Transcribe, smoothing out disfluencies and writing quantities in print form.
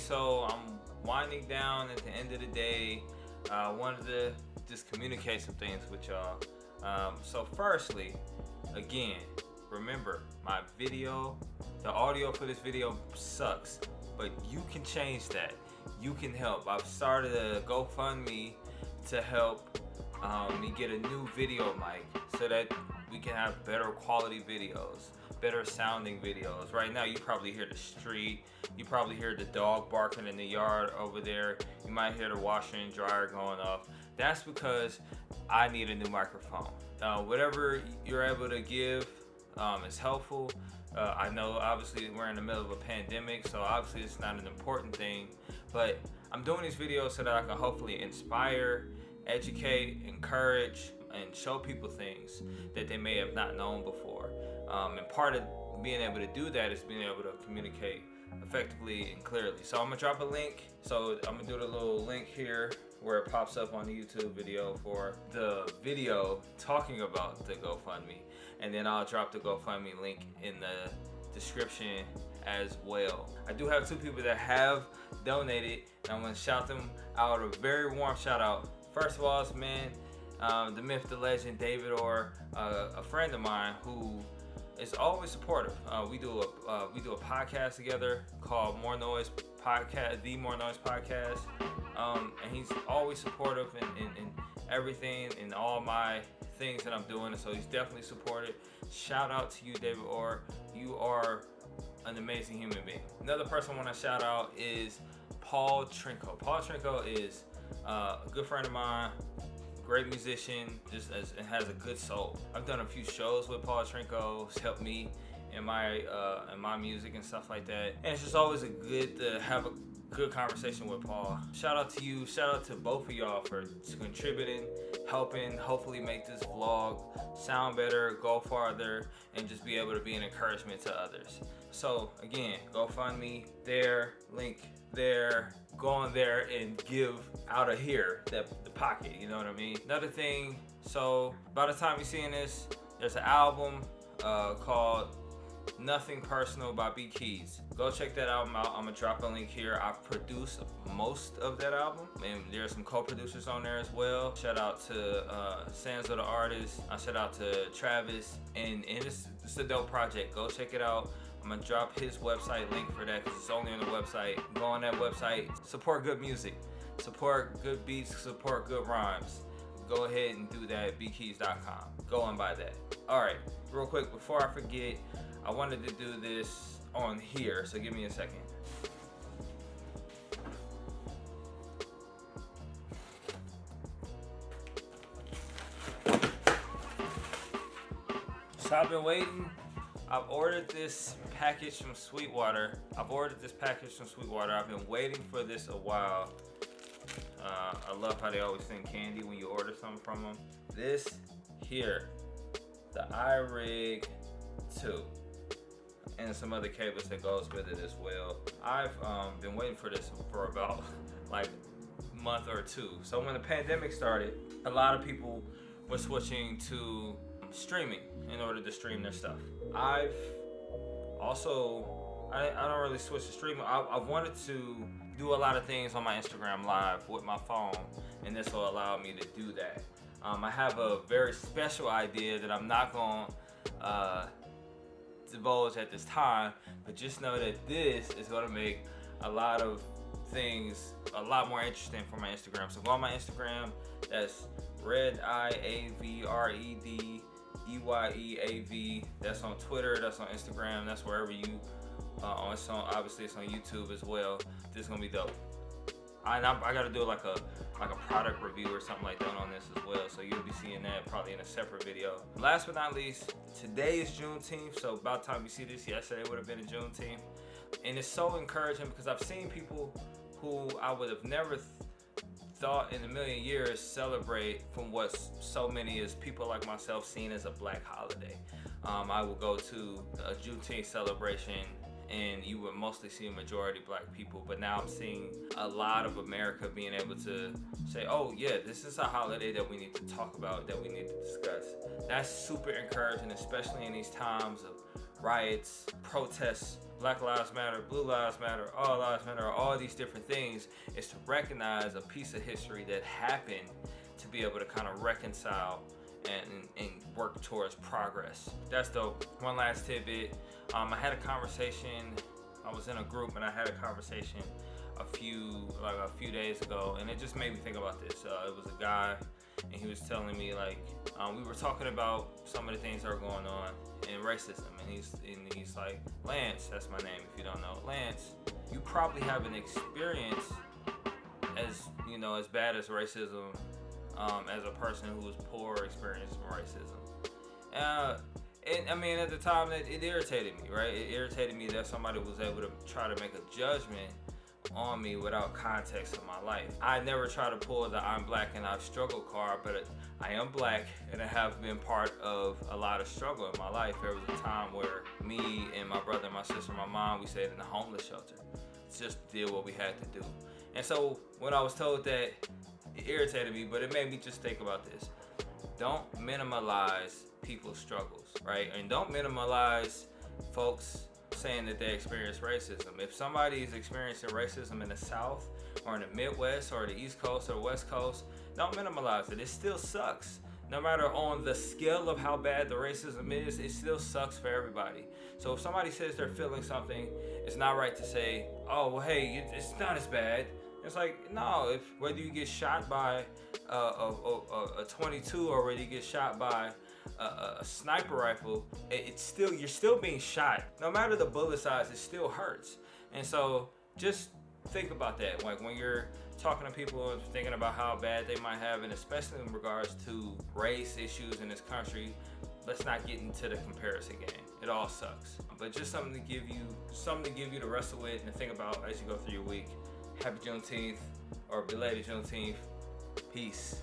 so I'm winding down at the end of the day. I wanted to just communicate some things with y'all. So firstly, again, remember my video, the audio for this video sucks, but you can change that. You can help. I've started a GoFundMe to help me get a new video mic so that we can have better quality videos, better sounding videos. Right now you probably hear the street, you probably hear the dog barking in the yard over there, you might hear the washer and dryer going off. That's because I need a new microphone. Whatever you're able to give is helpful. I know obviously we're in the middle of a pandemic, so obviously it's not an important thing, but I'm doing these videos so that I can hopefully inspire, educate, encourage, and show people things that they may have not known before. And part of being able to do that is being able to communicate effectively and clearly. So I'm gonna drop a link. So I'm gonna do the little link here where it pops up on the YouTube video for the video talking about the GoFundMe. And then I'll drop the GoFundMe link in the description as well. I do have 2 people that have donated, and I'm gonna shout them out, a very warm shout out. First of all, it's man, the myth, the legend, David Orr, a friend of mine who is always supportive. We do a podcast together called More Noise Podcast, the More Noise Podcast, and he's always supportive in everything, in all my things that I'm doing, so he's definitely supported. Shout out to you, David Orr. You are an amazing human being. Another person I want to shout out is Paul Trinko. Paul Trinko is a good friend of mine, great musician, and has a good soul. I've done a few shows with Paul Trinko. He's helped me in my music and stuff like that. And it's just always a good to have a good conversation with Paul. Shout out to you. Shout out to both of y'all for contributing, helping, hopefully make this vlog sound better, go farther, and just be able to be an encouragement to others. So again, GoFundMe there, link there, go on there and give out of here, the pocket, you know what I mean? Another thing, so by the time you're seeing this, there's an album called Nothing Personal by B.Keyz. Go check that album out. I'm gonna drop a link here. I've produced most of that album, and there's some co-producers on there as well. Shout out to Sanzo the artist. Shout out to Travis, and it's a dope project. Go check it out. I'm gonna drop his website link for that because it's only on the website. Go on that website, support good music, support good beats, support good rhymes. Go ahead and do that at bkeyz.com. Go and buy that. All right, real quick before I forget, I wanted to do this on here, so give me a second. So I've been waiting. I've ordered this package from Sweetwater. I've been waiting for this a while. I love how they always send candy when you order something from them. This here, the iRig 2. And some other cables that goes with it as well. I've been waiting for this for about like a month or 2. So when the pandemic started, a lot of people were switching to streaming in order to stream their stuff. I've also, I don't really switch to streaming. I've wanted to do a lot of things on my Instagram Live with my phone, and this will allow me to do that. I have a very special idea that I'm not going to divulge at this time, but just know that this is going to make a lot of things a lot more interesting for my Instagram. So go on my Instagram, that's RedEyeAVREDEYEAV. That's on Twitter, that's on Instagram, that's wherever you obviously it's on YouTube as well. This is gonna be dope. I gotta do like a product review or something like that on this as well, so you'll be seeing that probably in a separate video. Last but not least, today is Juneteenth, so about time you see this, yesterday would have been a Juneteenth, and it's so encouraging because I've seen people who I would have never thought in a million years celebrate from what so many as people like myself seen as a black holiday. I will go to a Juneteenth celebration and you would mostly see a majority black people, but now I'm seeing a lot of America being able to say, oh yeah, this is a holiday that we need to talk about, that we need to discuss. That's super encouraging, especially in these times of riots, protests, Black Lives Matter, Blue Lives Matter, All Lives Matter, all these different things, is to recognize a piece of history that happened to be able to kind of reconcile and work towards progress. That's dope. One last tidbit. I had a conversation. I was in a group and I had a conversation a few days ago, and it just made me think about this. It was a guy, and he was telling me, like, we were talking about some of the things that are going on in racism, and he's like, Lance, that's my name if you don't know. Lance, you probably have an experience as bad as racism, as a person who was poor experienced racism. And I mean, at the time, it irritated me, right? It irritated me that somebody was able to try to make a judgment on me without context of my life. I never try to pull the I'm black and I've struggled card, but I am black and I have been part of a lot of struggle in my life. There was a time where me and my brother, my sister, my mom, we stayed in a homeless shelter. Just did what we had to do. And so when I was told that, it irritated me, but it made me just think about this. Don't minimize people's struggles, right? And don't minimize folks saying that they experience racism. If somebody is experiencing racism in the South or in the Midwest or the East Coast or the West Coast, don't minimize it. It still sucks. No matter on the scale of how bad the racism is, it still sucks for everybody. So if somebody says they're feeling something, it's not right to say, oh, well, hey, it's not as bad. It's like, no, whether you get shot by a 22 or whether you get shot by a sniper rifle, you're still being shot. No matter the bullet size, it still hurts. And so just think about that. Like when you're talking to people and thinking about how bad they might have, and especially in regards to race issues in this country, let's not get into the comparison game. It all sucks. But just something to give you to wrestle with and think about as you go through your week. Happy Juneteenth, or belated Juneteenth. Peace.